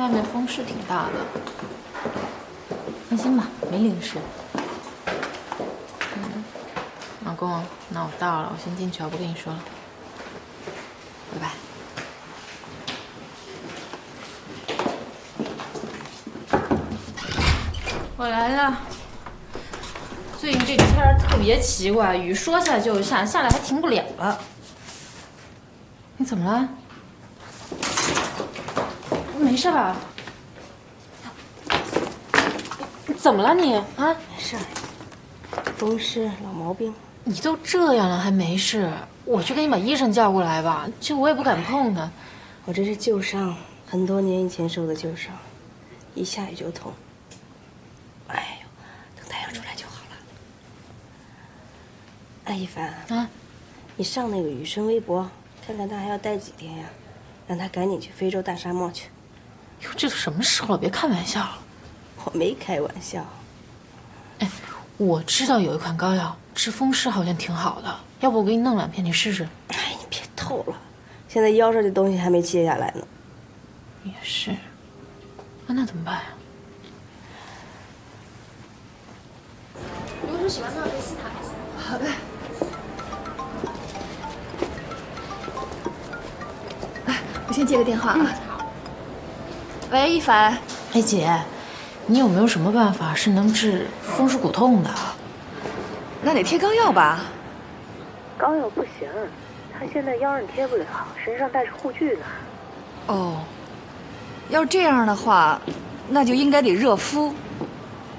外面风是挺大的。放心吧，没淋湿。老公，那我到了，我先进去，我不跟你说了。拜拜。我来了。最近这天儿特别奇怪，雨说下就下，下来还停不了了。你怎么了？没事吧？怎么了你啊？没事，风湿老毛病。你都这样了还没事？我去给你把医生叫过来吧，这我也不敢碰他。我这是旧伤，很多年以前受的旧伤，一下雨就痛。哎呦，等太阳出来就好了。哎，一凡啊，你上那个雨生微博，看看他还要待几天呀？让他赶紧去非洲大沙漠去。哟，这都什么时候了？别开玩笑了。我没开玩笑。哎，我知道有一款膏药治风湿好像挺好的，要不我给你弄2片，你试试。哎，你别透了，现在腰上这东西还没切下来呢。也是，那怎么办呀？如果说喜欢的话，可以试躺一下。好的。哎，我先接个电话啊。好。喂，一凡。哎姐，你有没有什么办法是能治风湿骨痛的？那得贴膏药吧？膏药不行，他现在腰上贴不了，身上带着护具呢。哦，要是这样的话，那就应该得热敷。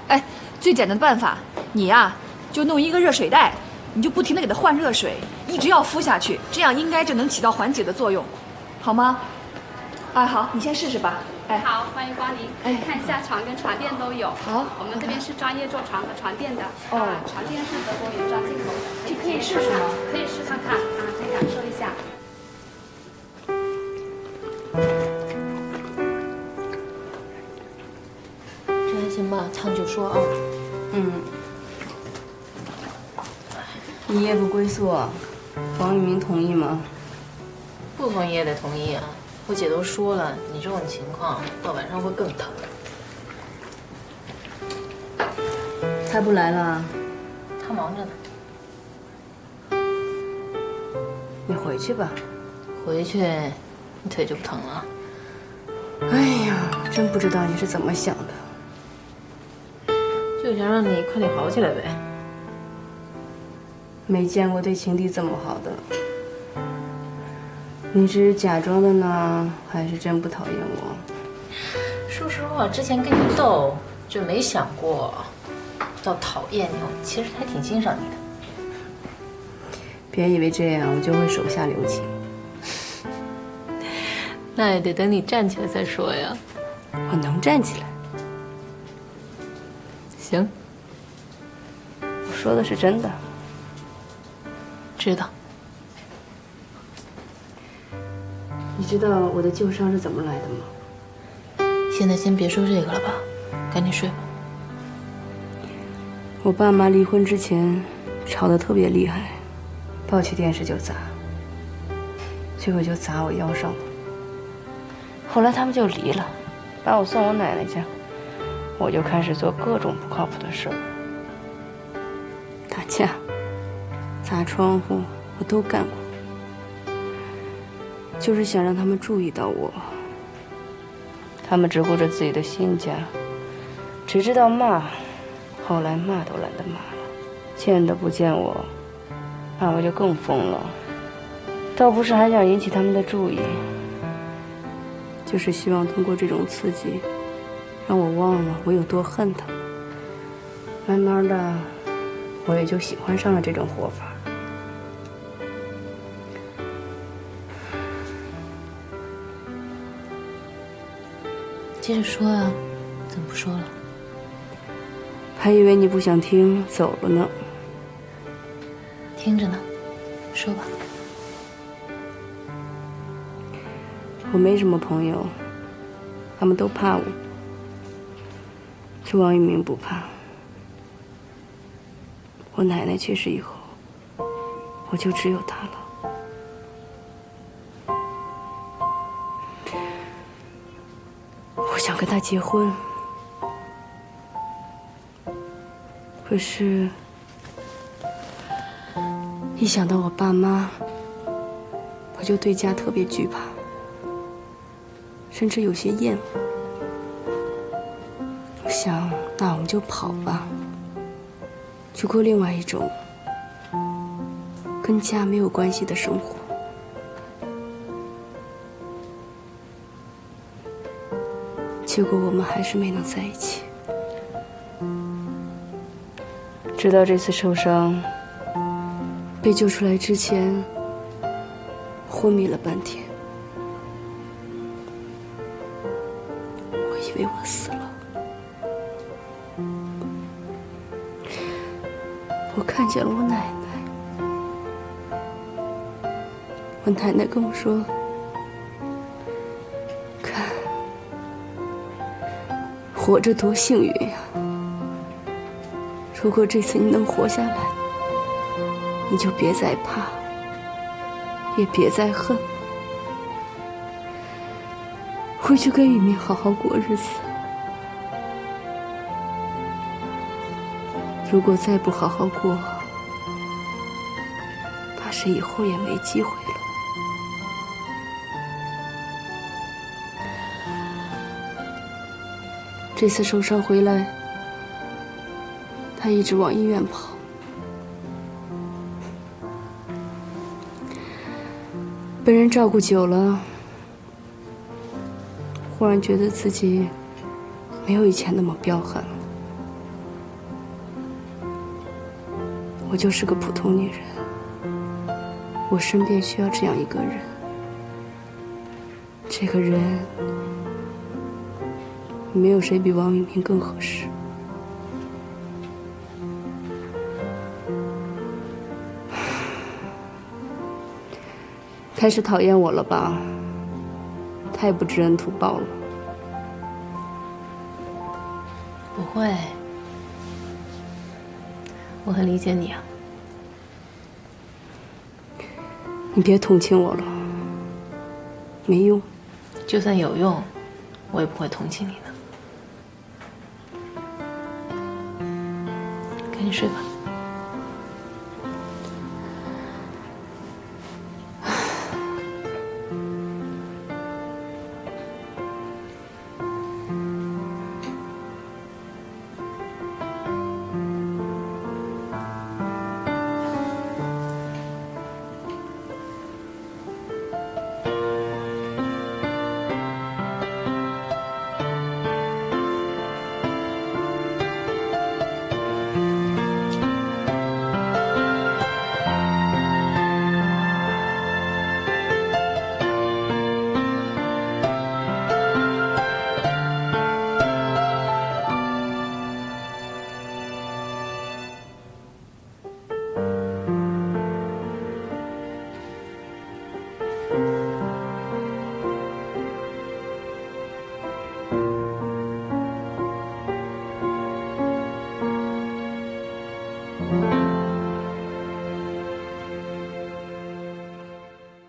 哎，最简单的办法，你呀就弄一个热水袋，你就不停地给它换热水，一直要敷下去，这样应该就能起到缓解的作用，好吗？哎，好，你先试试吧。哎，好，欢迎光临。哎，看一下床跟床垫都有。好，我们这边是专业做床和床垫的。哦，床垫是德国原装进口的，这可以试试吗？可以试看看啊，可以感受一下。这还行吧，烫就说啊。一夜不归宿，王玉明同意吗？不同意也得同意啊。我姐都说了，你这种情况到晚上会更疼。他不来了？他忙着呢。你回去吧。回去，你腿就不疼了。哎呀，真不知道你是怎么想的。就想让你快点好起来呗。没见过对情敌这么好的。你是假装的呢，还是真不讨厌我？说实话，之前跟你斗就没想过到讨厌你，我其实还挺欣赏你的。别以为这样我就会手下留情。那也得等你站起来再说呀。我能站起来。行，我说的是真的。知道。你知道我的旧伤是怎么来的吗？现在先别说这个了吧，赶紧睡吧。我爸妈离婚之前吵得特别厉害，抱起电视就砸，结果就砸我腰上了。后来他们就离了，把我送我奶奶家，我就开始做各种不靠谱的事儿，打架、砸窗户，我都干过。就是想让他们注意到我，他们只顾着自己的新家，只知道骂，后来骂都懒得骂了，见都不见我，那我就更疯了。倒不是还想引起他们的注意，就是希望通过这种刺激，让我忘了我有多恨他。慢慢的，我也就喜欢上了这种活法。接着说啊，怎么不说了？还以为你不想听，走了呢。听着呢，说吧。我没什么朋友，他们都怕我，就王玉明不怕。我奶奶去世以后，我就只有他了。我想跟他结婚，可是，一想到我爸妈，我就对家特别惧怕，甚至有些厌恶。我想，那我们就跑吧，去过另外一种跟家没有关系的生活。结果我们还是没能在一起。直到这次受伤被救出来之前，昏迷了半天，我以为我死了。我看见了我奶奶，我奶奶跟我说，看，活着多幸运呀！如果这次你能活下来，你就别再怕，也别再恨，回去跟雨明好好过日子。如果再不好好过，怕是以后也没机会了。这次受伤回来，他一直往医院跑，被人照顾久了，忽然觉得自己没有以前那么彪悍了。我就是个普通女人，我身边需要这样一个人，这个人没有谁比王雨明更合适。开始讨厌我了吧？太不知恩图报了。不会，我很理解你啊。你别同情我了，没用。就算有用，我也不会同情你的。赶紧睡吧。